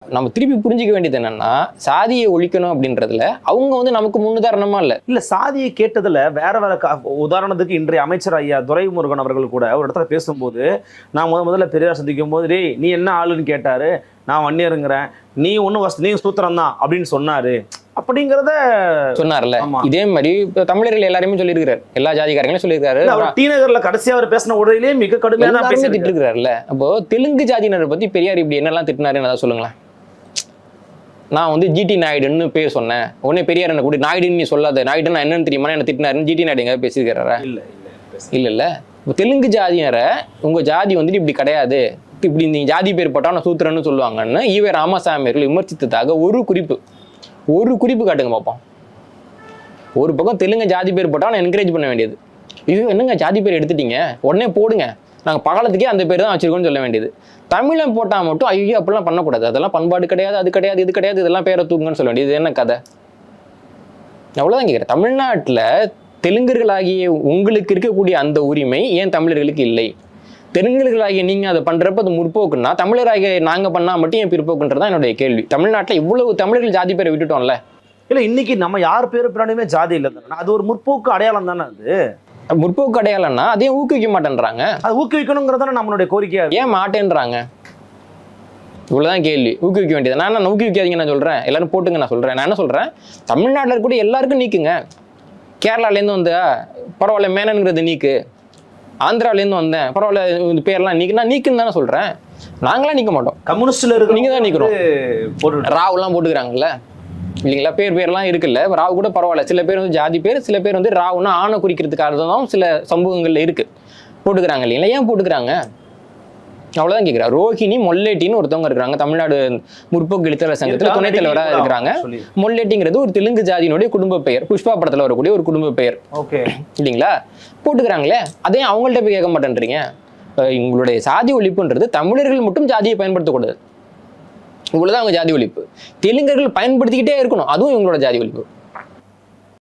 நம்ம திருப்பி புரிஞ்சிக்க வேண்டியது என்னன்னா, சாதியை ஒழிக்கணும் அப்படின்றதுல அவங்க வந்து நமக்கு முன்னுதாரணமா இல்ல சாதியை கேட்டதுல வேற வேற உதாரணத்துக்கு இன்றைய அமைச்சர் ஐயா துரைமுருகன் அவர்கள் கூட ஒரு இடத்துல பேசும்போது, நான் முதல்ல பெரியார் சந்திக்கும் போது, டேய் நீ என்ன ஆளுன்னு கேட்டாரு. நான் வன்னியருங்கிறேன், நீ நீ சூத்திரம் தான் அப்படின்னு சொன்னாரு அப்படிங்கிறத சொன்னார்ல. இதே மாதிரி இப்ப தமிழர்கள் எல்லாருமே சொல்லியிருக்காரு, எல்லா ஜாதிக்காரங்களும் சொல்லியிருக்காரு. டி நகர்ல கடைசியா அவர் பேசின உரையிலேயே மிக கடுமையான திட்டு இருக்காருல்ல. அப்போ தெலுங்கு ஜாதியினரை பத்தி பெரியார் இப்படி என்னெல்லாம் திட்டினாருன்னு அதான் சொல்லுங்களேன். நான் வந்து ஜிடி நாயுடுன்னு பேர் சொன்னேன், உடனே பெரியார் என்ன கூட நாயுடுன்னு நீ சொல்லாத, நாயுடு நான் என்னன்னு தெரியுமா என்ன திட்டினாருன்னு ஜிடி நாயுடு எங்க பேசியிருக்காரா? இல்ல இப்போ தெலுங்கு ஜாதியினரை உங்க ஜாதி வந்துட்டு இப்படி கிடையாது, இப்படி நீ ஜாதி பேர் போட்டா நான் சூத்திரன்னு சொல்லுவாங்கன்னு ஈவே ராமசாமி அவர்கள் விமர்சித்ததாக ஒரு குறிப்பு காட்டுங்க பார்ப்போம். ஒரு பக்கம் தெலுங்கு ஜாதி பேர் போட்டா நான் என்கரேஜ் பண்ண வேண்டியது, ஐயோ என்னங்க ஜாதி பேர் எடுத்துட்டீங்க உடனே போடுங்க, நாங்கள் பகலத்துக்கே அந்த பேர் தான் வச்சிருக்கோம்னு சொல்ல வேண்டியது. தமிழன் போட்டால் மட்டும் ஐயோ அப்படிலாம் பண்ணக்கூடாது, அதெல்லாம் பண்பாடு கிடையாது, அது கிடையாது, இது கிடையாது, இதெல்லாம் பேரை தூக்குங்கன்னு சொல்ல வேண்டியது. என்ன கதை? அவ்வளோதான் கேட்குறேன். தமிழ்நாட்டில் தெலுங்கர்களாகிய உங்களுக்கு இருக்கக்கூடிய அந்த உரிமை ஏன் தமிழர்களுக்கு இல்லை? தெலுங்கர்களாகிய நீங்கள் அதை பண்ணுறப்ப அது முற்போக்குன்னா, தமிழராகிய நாங்கள் பண்ணால் மட்டும் ஏன் பிற்போக்குன்றது தான் என்னுடைய கேள்வி. தமிழ்நாட்டில் இவ்வளவு தமிழர்கள் ஜாதி பேரை விட்டுட்டோம்ல. இல்லை இன்னைக்கு நம்ம யார் பேரு பின்னாடியுமே ஜாதி இல்லை தானே, அது ஒரு முற்போக்கு அடையாளம் தானே. அது முற்போக்கு அடையாளம்னா அதையும் ஊக்குவிக்க மாட்டேன்றாங்க. அது ஊக்குவிக்கணுங்கிறதான நம்மளுடைய கோரிக்கையா, ஏன் மாட்டேன்றாங்க? இவ்வளவுதான் கேள்வி. ஊக்குவிக்க வேண்டியது. நான் என்ன ஊக்குவிக்காதீங்க நான் சொல்றேன், எல்லாரும் போட்டுங்க நான் சொல்றேன். நான் என்ன சொல்றேன், தமிழ்நாட்டில் இருக்கக்கூடிய எல்லாருக்கும் நீக்குங்க. கேரளாலேருந்து வந்தா பரவாயில்ல மேனன்கிறது நீக்கு, ஆந்திராவிலேருந்து வந்தேன் பரவாயில்ல இந்த பேர்லாம் நீக்குன்னு தானே சொல்றேன். நாங்களாம் நீக்க மாட்டோம். கம்யூனிஸ்ட்ல இருக்கு நீங்க தான் நீக்கிறோம். ராவுலாம் போட்டுக்கிறாங்கல்ல இல்லைங்களா, பேர்லாம் இருக்குல்ல. ராவ் கூட பரவாயில்ல, சில பேர் வந்து ஜாதி பேர், சில பேர் வந்து ராவுன்னா ஆணை குறிக்கிறதுக்காக தான் சில சமூகங்கள்ல இருக்கு போட்டுக்கிறாங்க இல்லைங்களா. ஏன் போட்டுக்கிறாங்க? அவ்வளவுதான் கேட்கிறேன். ரோஹிணி மொல்லேட்டின்னு ஒருத்தவங்க இருக்கிறாங்க, தமிழ்நாடு முற்போக்கு எழுத்தாளர் சங்கத்துல துணைத் தலைவராக இருக்கிறாங்க. மொல்லேட்டிங்கிறது ஒரு தெலுங்கு ஜாதியினுடைய குடும்ப பெயர், புஷ்பா படத்துல வரக்கூடிய ஒரு குடும்ப பெயர் இல்லைங்களா. போட்டுக்கிறாங்களே, அதே அவங்கள்ட்ட போய் கேட்க மாட்டேன்றீங்க. உங்களுடைய சாதி ஒழிப்புன்றது தமிழர்கள் மட்டும் ஜாதியை பயன்படுத்தக்கூடாது, இவ்வளவுதான் அவங்க ஜாதி ஒழிப்பு. தெலுங்கர்கள் பயன்படுத்திக்கிட்டே இருக்கணும், அதுவும் இவங்களோட ஜாதி ஒழிப்பு.